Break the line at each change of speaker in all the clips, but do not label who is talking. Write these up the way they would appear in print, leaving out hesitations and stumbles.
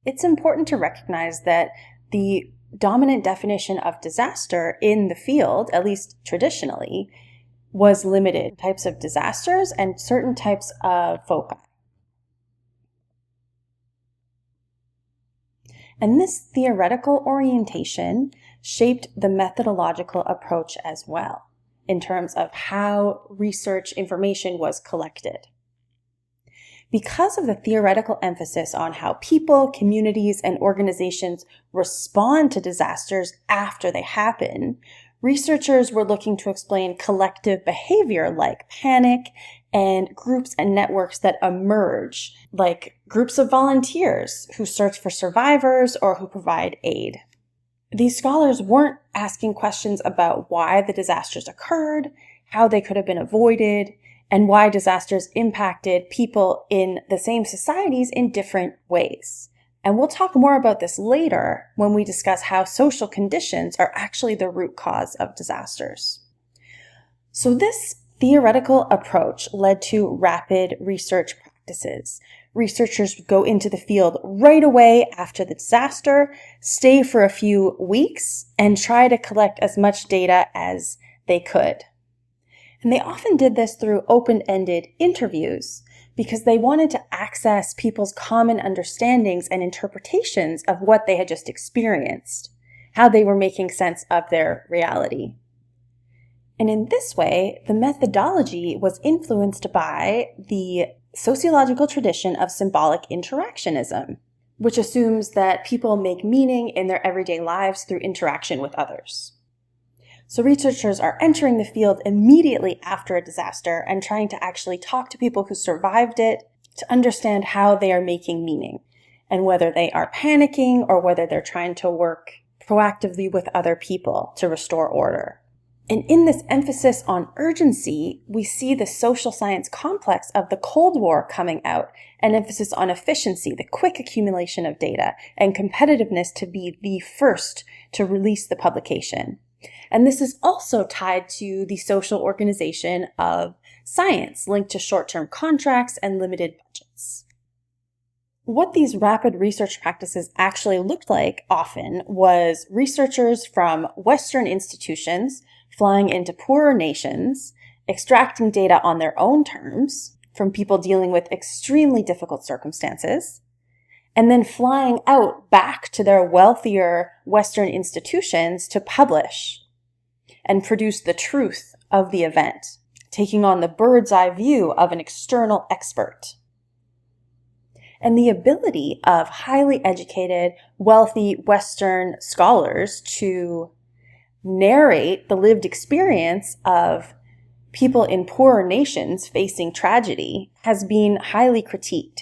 It's important to recognize that the dominant definition of disaster in the field, at least traditionally, was limited to types of disasters and certain types of foci. And this theoretical orientation shaped the methodological approach as well, in terms of how research information was collected. Because of the theoretical emphasis on how people, communities, and organizations respond to disasters after they happen, researchers were looking to explain collective behavior like panic and groups and networks that emerge, like groups of volunteers who search for survivors or who provide aid. These scholars weren't asking questions about why the disasters occurred, how they could have been avoided, and why disasters impacted people in the same societies in different ways. And we'll talk more about this later when we discuss how social conditions are actually the root cause of disasters. So this theoretical approach led to rapid research practices. Researchers would go into the field right away after the disaster, stay for a few weeks, and try to collect as much data as they could. And they often did this through open-ended interviews because they wanted to access people's common understandings and interpretations of what they had just experienced, how they were making sense of their reality. And in this way, the methodology was influenced by the sociological tradition of symbolic interactionism, which assumes that people make meaning in their everyday lives through interaction with others. So researchers are entering the field immediately after a disaster and trying to actually talk to people who survived it to understand how they are making meaning and whether they are panicking or whether they're trying to work proactively with other people to restore order. And in this emphasis on urgency, we see the social science complex of the Cold War coming out, an emphasis on efficiency, the quick accumulation of data, and competitiveness to be the first to release the publication. And this is also tied to the social organization of science, linked to short-term contracts and limited budgets. What these rapid research practices actually looked like often was researchers from Western institutions flying into poorer nations, extracting data on their own terms from people dealing with extremely difficult circumstances, and then flying out back to their wealthier Western institutions to publish and produce the truth of the event, taking on the bird's eye view of an external expert. And the ability of highly educated, wealthy Western scholars to narrate the lived experience of people in poorer nations facing tragedy has been highly critiqued.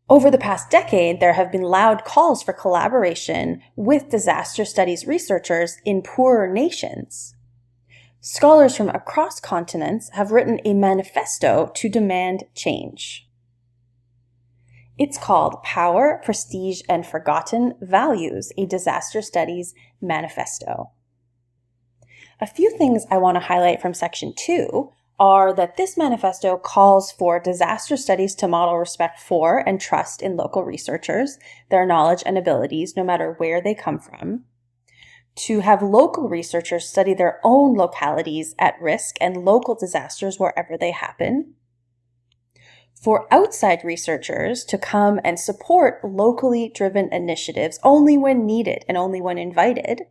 Over the past decade, there have been loud calls for collaboration with disaster studies researchers in poorer nations. Scholars from across continents have written a manifesto to demand change. It's called Power, Prestige, and Forgotten Values, a Disaster Studies Manifesto. A few things I want to highlight from Section 2 are that this manifesto calls for disaster studies to model respect for and trust in local researchers, their knowledge and abilities, no matter where they come from, to have local researchers study their own localities at risk and local disasters wherever they happen, for outside researchers to come and support locally driven initiatives only when needed and only when invited,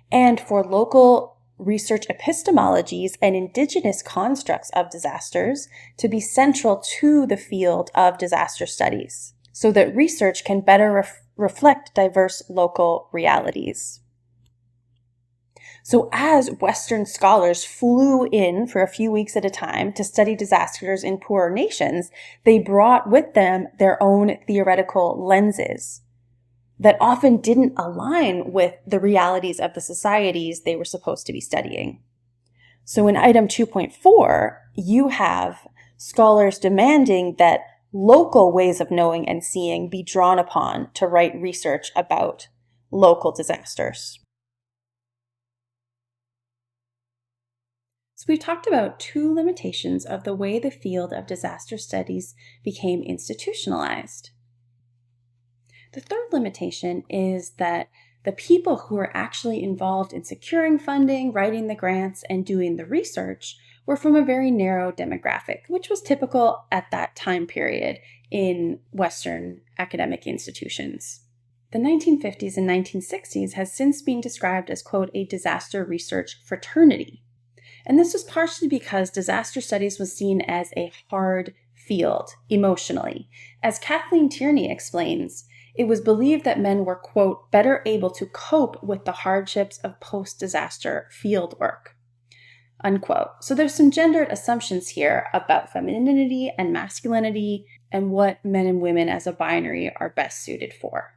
and for local research epistemologies and indigenous constructs of disasters to be central to the field of disaster studies so that research can better reflect diverse local realities. So as Western scholars flew in for a few weeks at a time to study disasters in poorer nations, they brought with them their own theoretical lenses that often didn't align with the realities of the societies they were supposed to be studying. So in item 2.4, you have scholars demanding that local ways of knowing and seeing be drawn upon to write research about local disasters. So we've talked about two limitations of the way the field of disaster studies became institutionalized. The third limitation is that the people who were actually involved in securing funding, writing the grants, and doing the research were from a very narrow demographic, which was typical at that time period in Western academic institutions. The 1950s and 1960s has since been described as, quote, a disaster research fraternity. And this was partially because disaster studies was seen as a hard field emotionally. As Kathleen Tierney explains, it was believed that men were, quote, better able to cope with the hardships of post-disaster field work, unquote. So there's some gendered assumptions here about femininity and masculinity and what men and women as a binary are best suited for.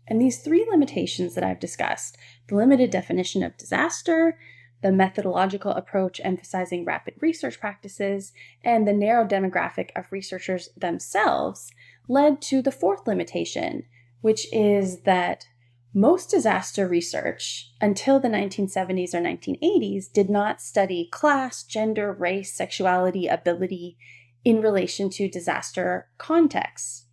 And these three limitations that I've discussed, the limited definition of disaster, the methodological approach emphasizing rapid research practices, and the narrow demographic of researchers themselves, led to the fourth limitation, which is that most disaster research until the 1970s or 1980s did not study class, gender, race, sexuality, ability in relation to disaster contexts.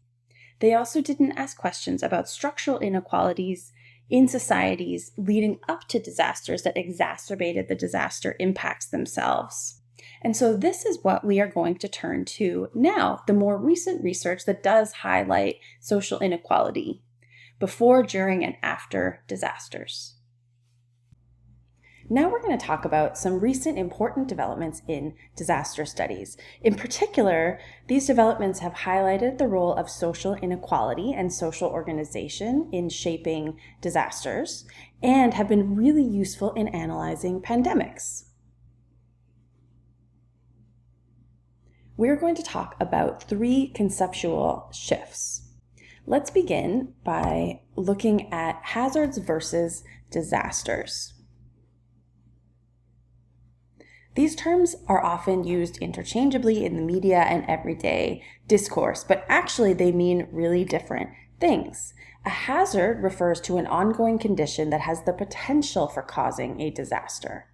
They also didn't ask questions about structural inequalities in societies leading up to disasters that exacerbated the disaster impacts themselves. And so this is what we are going to turn to now, the more recent research that does highlight social inequality before, during, and after disasters. Now we're going to talk about some recent important developments in disaster studies. In particular, these developments have highlighted the role of social inequality and social organization in shaping disasters and have been really useful in analyzing pandemics. We're going to talk about three conceptual shifts. Let's begin by looking at hazards versus disasters. These terms are often used interchangeably in the media and everyday discourse, but actually they mean really different things. A hazard refers to an ongoing condition that has the potential for causing a disaster.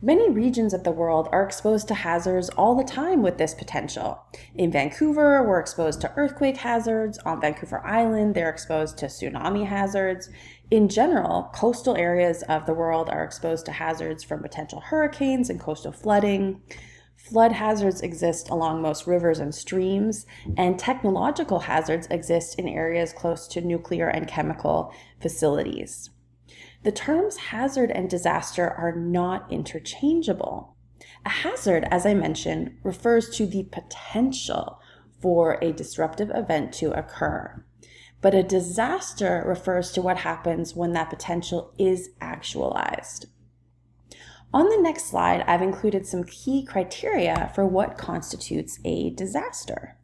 Many regions of the world are exposed to hazards all the time with this potential. In Vancouver, we're exposed to earthquake hazards. On Vancouver Island, they're exposed to tsunami hazards. In general, coastal areas of the world are exposed to hazards from potential hurricanes and coastal flooding. Flood hazards exist along most rivers and streams, and technological hazards exist in areas close to nuclear and chemical facilities. The terms hazard and disaster are not interchangeable. A hazard, as I mentioned, refers to the potential for a disruptive event to occur. But a disaster refers to what happens when that potential is actualized. On the next slide, I've included some key criteria for what constitutes a disaster.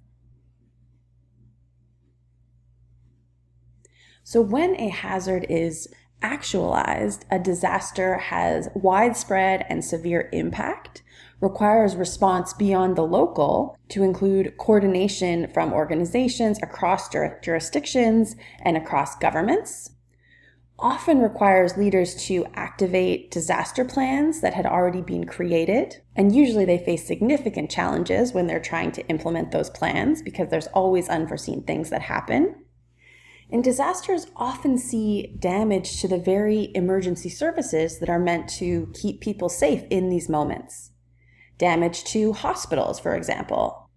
So when a hazard is actualized, a disaster has widespread and severe impact, requires response beyond the local to include coordination from organizations across jurisdictions and across governments, often requires leaders to activate disaster plans that had already been created, and usually they face significant challenges when they're trying to implement those plans because there's always unforeseen things that happen. And disasters often see damage to the very emergency services that are meant to keep people safe in these moments. Damage to hospitals, for example.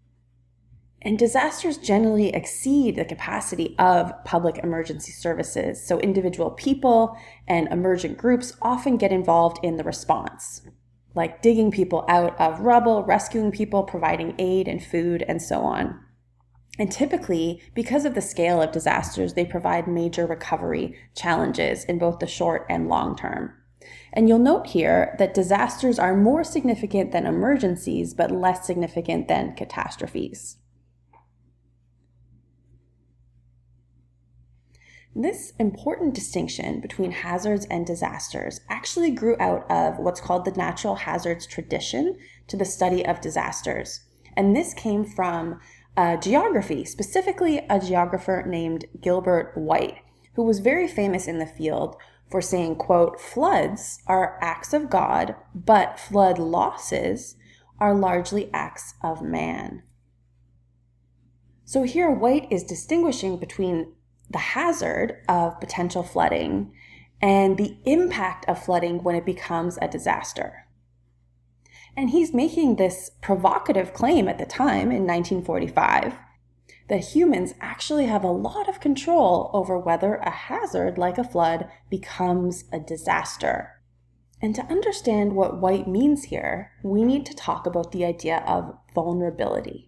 And disasters generally exceed the capacity of public emergency services, so individual people and emergent groups often get involved in the response, like digging people out of rubble, rescuing people, providing aid and food, and so on. And typically, because of the scale of disasters, they provide major recovery challenges in both the short and long term. And you'll note here that disasters are more significant than emergencies, but less significant than catastrophes. This important distinction between hazards and disasters actually grew out of what's called the natural hazards tradition to the study of disasters. And this came from geography, specifically a geographer named Gilbert White, who was very famous in the field for saying, quote, floods are acts of God, but flood losses are largely acts of man. So here White is distinguishing between the hazard of potential flooding and the impact of flooding when it becomes a disaster. And he's making this provocative claim at the time in 1945 that humans actually have a lot of control over whether a hazard like a flood becomes a disaster. And to understand what White means here, we need to talk about the idea of vulnerability.